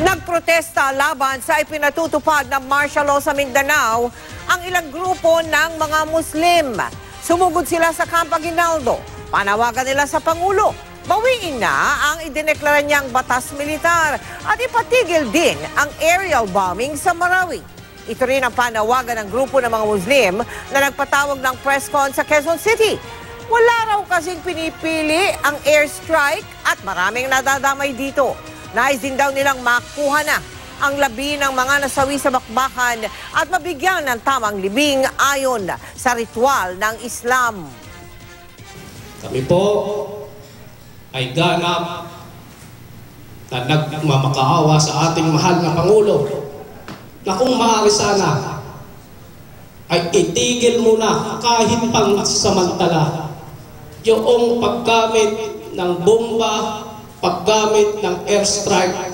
Nagprotesta laban sa ipinatutupad ng martial law sa Mindanao ang ilang grupo ng mga Muslim. Sumugod sila sa Camp Aguinaldo. Panawagan nila sa Pangulo, bawiin na ang idineklara niyang batas militar at ipatigil din ang aerial bombing sa Marawi. Ito rin ang panawagan ng grupo ng mga Muslim na nagpatawag ng press con sa Quezon City. Wala raw kasing pinipili ang airstrike at maraming nadadamay dito. Nais din daw nilang makuha na ang labi ng mga nasawi sa bakbakan at mabigyan ng tamang libing ayon sa ritual ng Islam. Kami po ay ganap na nagmamakaawa sa ating mahal na Pangulo na kung maaari sana ay itigil muna kahit pansamantala yung paggamit ng bomba, paggamit ng airstrike